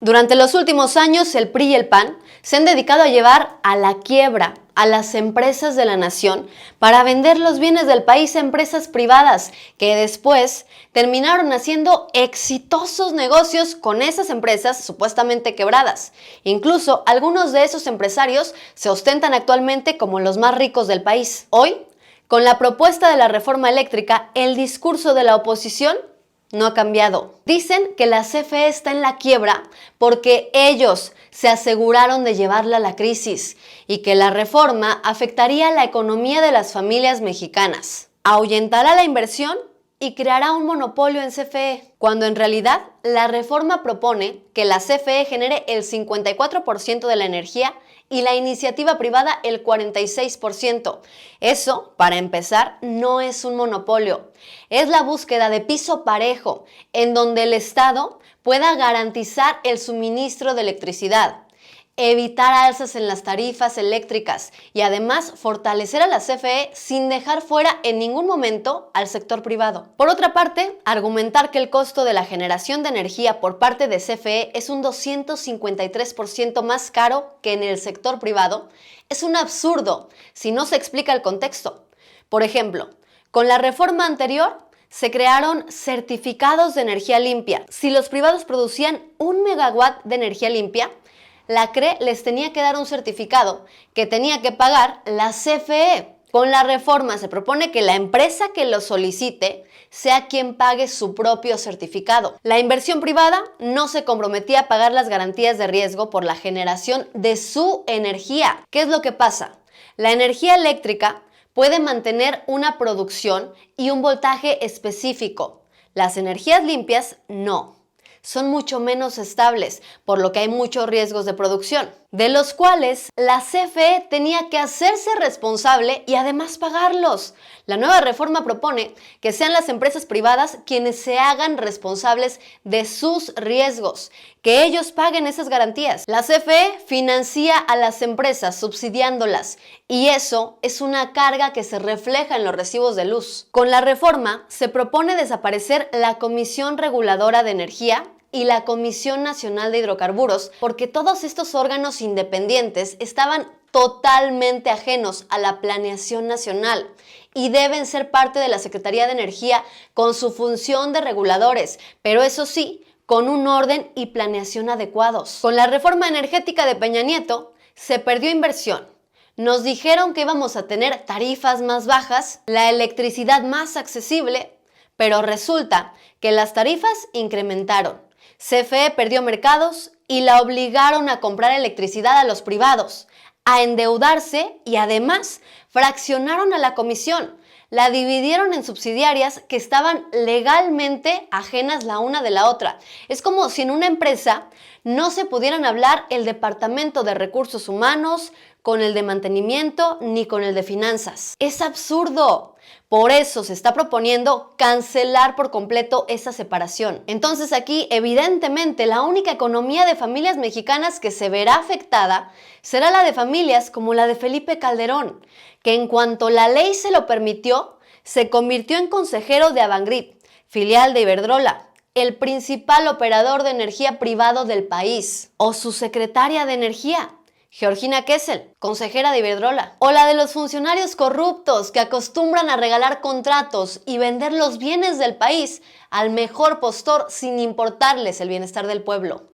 Durante los últimos años, el PRI y el PAN se han dedicado a llevar a la quiebra a las empresas de la nación para vender los bienes del país a empresas privadas que después terminaron haciendo exitosos negocios con esas empresas supuestamente quebradas. Incluso algunos de esos empresarios se ostentan actualmente como los más ricos del país. Hoy, con la propuesta de la reforma eléctrica, el discurso de la oposición no ha cambiado. Dicen que la CFE está en la quiebra porque ellos se aseguraron de llevarla a la crisis y que la reforma afectaría la economía de las familias mexicanas, ahuyentará la inversión y creará un monopolio en CFE, cuando en realidad la reforma propone que la CFE genere el 54% de la energía y la iniciativa privada el 46%. Eso, para empezar, no es un monopolio. Es la búsqueda de piso parejo, en donde el Estado pueda garantizar el suministro de electricidad, evitar alzas en las tarifas eléctricas y además fortalecer a la CFE sin dejar fuera en ningún momento al sector privado. Por otra parte, argumentar que el costo de la generación de energía por parte de CFE es un 253% más caro que en el sector privado es un absurdo si no se explica el contexto. Por ejemplo, con la reforma anterior, se crearon certificados de energía limpia. Si los privados producían 1 megawatt de energía limpia, la CRE les tenía que dar un certificado que tenía que pagar la CFE. Con la reforma se propone que la empresa que lo solicite sea quien pague su propio certificado. La inversión privada no se comprometía a pagar las garantías de riesgo por la generación de su energía. ¿Qué es lo que pasa? La energía eléctrica puede mantener una producción y un voltaje específico. Las energías limpias no. Son mucho menos estables, por lo que hay muchos riesgos de producción, de los cuales la CFE tenía que hacerse responsable y además pagarlos. La nueva reforma propone que sean las empresas privadas quienes se hagan responsables de sus riesgos, que ellos paguen esas garantías. La CFE financia a las empresas subsidiándolas y eso es una carga que se refleja en los recibos de luz. Con la reforma se propone desaparecer la Comisión Reguladora de Energía y la Comisión Nacional de Hidrocarburos, porque todos estos órganos independientes estaban totalmente ajenos a la planeación nacional y deben ser parte de la Secretaría de Energía con su función de reguladores, pero eso sí, con un orden y planeación adecuados. Con la reforma energética de Peña Nieto, se perdió inversión. Nos dijeron que íbamos a tener tarifas más bajas, la electricidad más accesible, pero resulta que las tarifas incrementaron. CFE perdió mercados y la obligaron a comprar electricidad a los privados, a endeudarse y además fraccionaron a la comisión. La dividieron en subsidiarias que estaban legalmente ajenas la una de la otra. Es como si en una empresa no se pudieran hablar el departamento de recursos humanos con el de mantenimiento ni con el de finanzas. Es absurdo. Por eso se está proponiendo cancelar por completo esa separación. Entonces aquí, evidentemente, la única economía de familias mexicanas que se verá afectada será la de familias como la de Felipe Calderón, que en cuanto la ley se lo permitió, se convirtió en consejero de Avangrid, filial de Iberdrola, el principal operador de energía privado del país, o su secretaria de energía, Georgina Kessel, consejera de Iberdrola, o la de los funcionarios corruptos que acostumbran a regalar contratos y vender los bienes del país al mejor postor sin importarles el bienestar del pueblo.